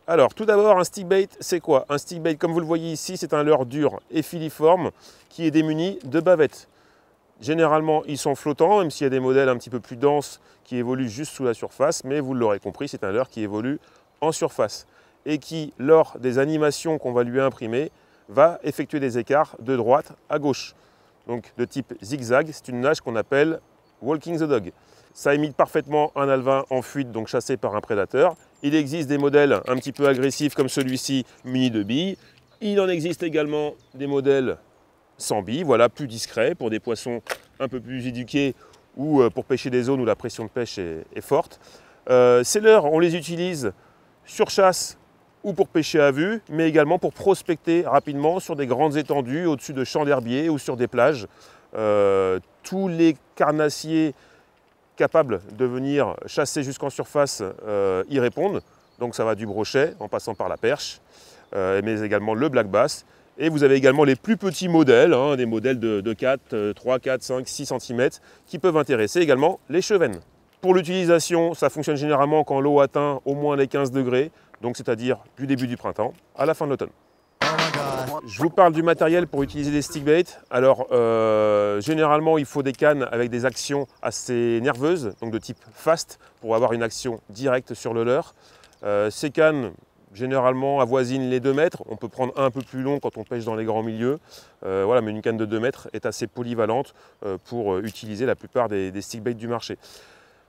Alors tout d'abord, un stickbait, c'est quoi? Un stickbait, comme vous le voyez ici, c'est un leurre dur et filiforme qui est démuni de bavettes. Généralement, ils sont flottants, même s'il y a des modèles un petit peu plus denses qui évoluent juste sous la surface, mais vous l'aurez compris, c'est un leurre qui évolue en surface et qui, lors des animations qu'on va lui imprimer, va effectuer des écarts de droite à gauche. Donc de type zigzag, c'est une nage qu'on appelle walking the dog. Ça imite parfaitement un alevin en fuite, donc chassé par un prédateur. Il existe des modèles un petit peu agressifs comme celui-ci, muni de billes. Il en existe également des modèles sans billes, voilà, plus discrets pour des poissons un peu plus éduqués ou pour pêcher des zones où la pression de pêche est forte. Ces leurres, on les utilise sur chasse ou pour pêcher à vue, mais également pour prospecter rapidement sur des grandes étendues, au-dessus de champs d'herbiers ou sur des plages. Tous les carnassiers capables de venir chasser jusqu'en surface y répondent. Donc ça va du brochet en passant par la perche, mais également le black bass. Et vous avez également les plus petits modèles, des modèles de 4, 3, 4, 5, 6 cm qui peuvent intéresser également les chevennes. Pour l'utilisation, ça fonctionne généralement quand l'eau atteint au moins les 15 degrés, donc c'est-à-dire du début du printemps à la fin de l'automne. Je vous parle du matériel pour utiliser des stickbaits. Alors, généralement, il faut des cannes avec des actions assez nerveuses, donc de type fast, pour avoir une action directe sur le leurre. Ces cannes, généralement, avoisinent les 2 mètres. On peut prendre un peu plus long quand on pêche dans les grands milieux. Voilà, mais une canne de 2 mètres est assez polyvalente pour utiliser la plupart des stickbaits du marché.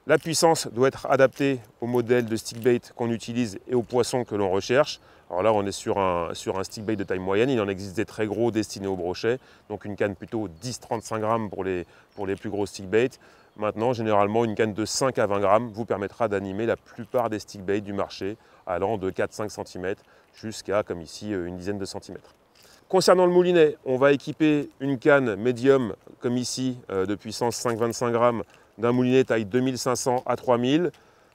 La puissance doit être adaptée au modèle de stickbait qu'on utilise et aux poissons que l'on recherche. Alors là, on est sur un stickbait de taille moyenne. Il en existe des très gros destinés au brochet. Donc une canne plutôt 10-35 grammes pour les plus gros stickbaits. Maintenant, généralement, une canne de 5 à 20 grammes vous permettra d'animer la plupart des stickbaits du marché, allant de 4-5 cm jusqu'à, comme ici, une dizaine de centimètres. Concernant le moulinet, on va équiper une canne médium, comme ici, de puissance 5-25 grammes, d'un moulinet taille 2500 à 3000,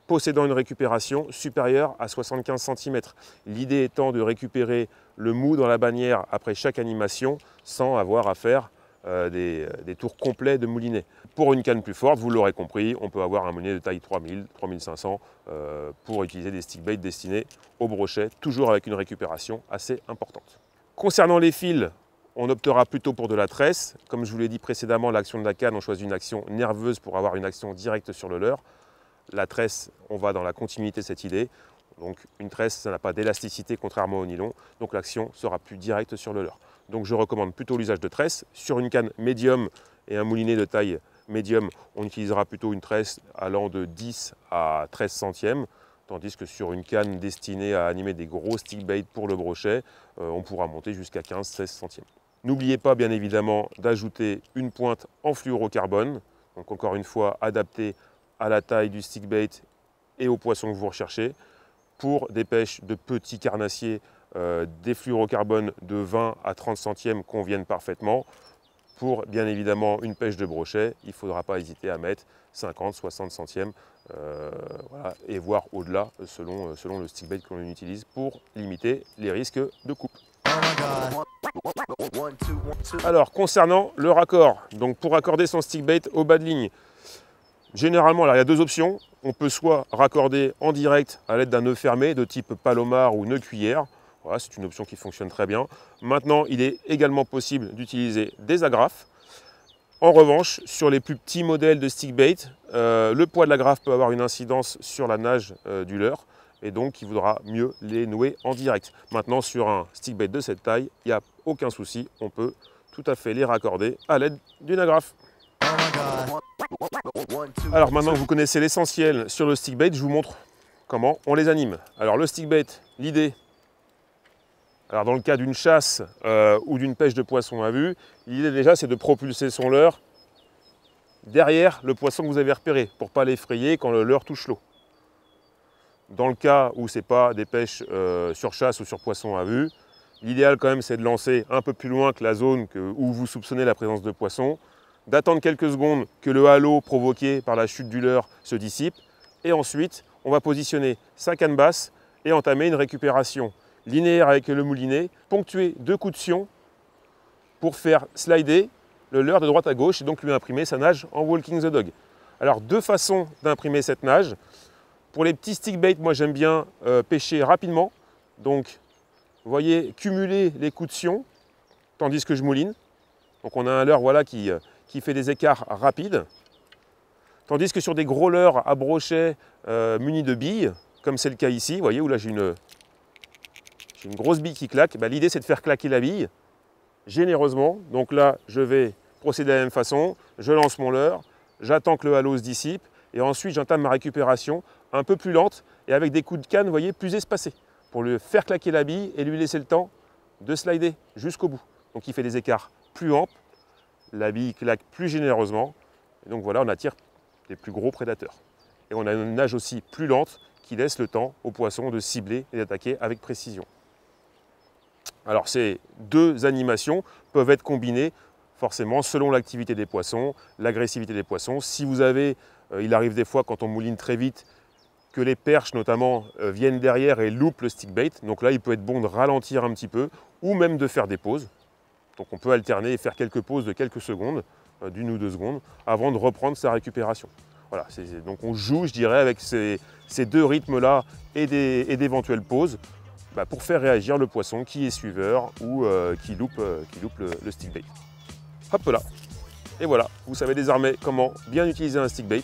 possédant une récupération supérieure à 75 cm. L'idée étant de récupérer le mou dans la bannière après chaque animation sans avoir à faire des tours complets de moulinet. Pour une canne plus forte, vous l'aurez compris, on peut avoir un moulinet de taille 3000, 3500 pour utiliser des stickbaits destinés au brochet, toujours avec une récupération assez importante. Concernant les fils, on optera plutôt pour de la tresse. Comme je vous l'ai dit précédemment, l'action de la canne, on choisit une action nerveuse pour avoir une action directe sur le leurre. La tresse, on va dans la continuité de cette idée. Donc une tresse, ça n'a pas d'élasticité contrairement au nylon, donc l'action sera plus directe sur le leurre. Donc je recommande plutôt l'usage de tresse. Sur une canne médium et un moulinet de taille médium, on utilisera plutôt une tresse allant de 10 à 13 centièmes. Tandis que sur une canne destinée à animer des gros stickbaits pour le brochet, on pourra monter jusqu'à 15-16 centièmes. N'oubliez pas bien évidemment d'ajouter une pointe en fluorocarbone, donc encore une fois adaptée à la taille du stickbait et au poisson que vous recherchez. Pour des pêches de petits carnassiers, des fluorocarbones de 20 à 30 centièmes conviennent parfaitement. Pour bien évidemment une pêche de brochet, il ne faudra pas hésiter à mettre 50-60 centièmes voilà, et voire au-delà selon le stickbait que l'on utilise pour limiter les risques de coupe. Alors concernant le raccord, donc pour raccorder son stickbait au bas de ligne, généralement alors, il y a 2 options. On peut soit raccorder en direct à l'aide d'un nœud fermé de type palomar ou nœud cuillère. Voilà, c'est une option qui fonctionne très bien. Maintenant, il est également possible d'utiliser des agrafes. En revanche, sur les plus petits modèles de stickbait, le poids de l'agrafe peut avoir une incidence sur la nage du leurre et donc il vaudra mieux les nouer en direct. Maintenant, sur un stickbait de cette taille, il n'y a aucun souci, on peut tout à fait les raccorder à l'aide d'une agrafe. Alors maintenant que vous connaissez l'essentiel sur le stickbait, je vous montre comment on les anime. Alors le stickbait, l'idée, alors dans le cas d'une chasse ou d'une pêche de poisson à vue, l'idée déjà c'est de propulser son leurre derrière le poisson que vous avez repéré pour ne pas l'effrayer quand le leurre touche l'eau. Dans le cas où ce n'est pas des pêches sur chasse ou sur poisson à vue, l'idéal quand même c'est de lancer un peu plus loin que la zone où vous soupçonnez la présence de poisson, d'attendre quelques secondes que le halo provoqué par la chute du leurre se dissipe et ensuite on va positionner sa canne basse et entamer une récupération linéaire avec le moulinet, ponctué de coups de sion pour faire slider le leurre de droite à gauche et donc lui imprimer sa nage en walking the dog. Alors 2 façons d'imprimer cette nage. Pour les petits stick bait, moi j'aime bien pêcher rapidement. Donc, vous voyez, cumuler les coups de sion, tandis que je mouline. Donc on a un leurre voilà, qui fait des écarts rapides. Tandis que sur des gros leurres à brochet munis de billes, comme c'est le cas ici, vous voyez, où là j'ai une grosse bille qui claque, bah, l'idée c'est de faire claquer la bille généreusement. Donc là, je vais procéder de la même façon, je lance mon leurre, j'attends que le halo se dissipe, et ensuite j'entame ma récupération un peu plus lente et avec des coups de canne, vous voyez, plus espacés, pour lui faire claquer la bille et lui laisser le temps de slider jusqu'au bout. Donc il fait des écarts plus amples, la bille claque plus généreusement, et donc voilà, on attire des plus gros prédateurs. Et on a une nage aussi plus lente qui laisse le temps aux poissons de cibler et d'attaquer avec précision. Alors ces deux animations peuvent être combinées forcément selon l'activité des poissons, l'agressivité des poissons. Si vous avez, il arrive des fois quand on mouline très vite, que les perches notamment viennent derrière et loupent le stick bait. Donc là, il peut être bon de ralentir un petit peu ou même de faire des pauses. Donc on peut alterner et faire quelques pauses de quelques secondes, d'une ou deux secondes, avant de reprendre sa récupération. Voilà, donc on joue, je dirais, avec ces deux rythmes-là et d'éventuelles pauses pour faire réagir le poisson qui est suiveur ou qui loupe le stick bait. Hop là. Et voilà, vous savez désormais comment bien utiliser un stick bait.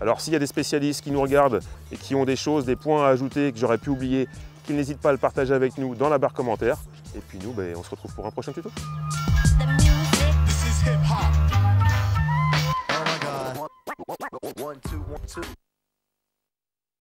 Alors s'il y a des spécialistes qui nous regardent et qui ont des choses, des points à ajouter que j'aurais pu oublier, qu'ils n'hésitent pas à le partager avec nous dans la barre commentaire. Et puis nous, on se retrouve pour un prochain tuto. Oh my God. 1, 2, 1, 2.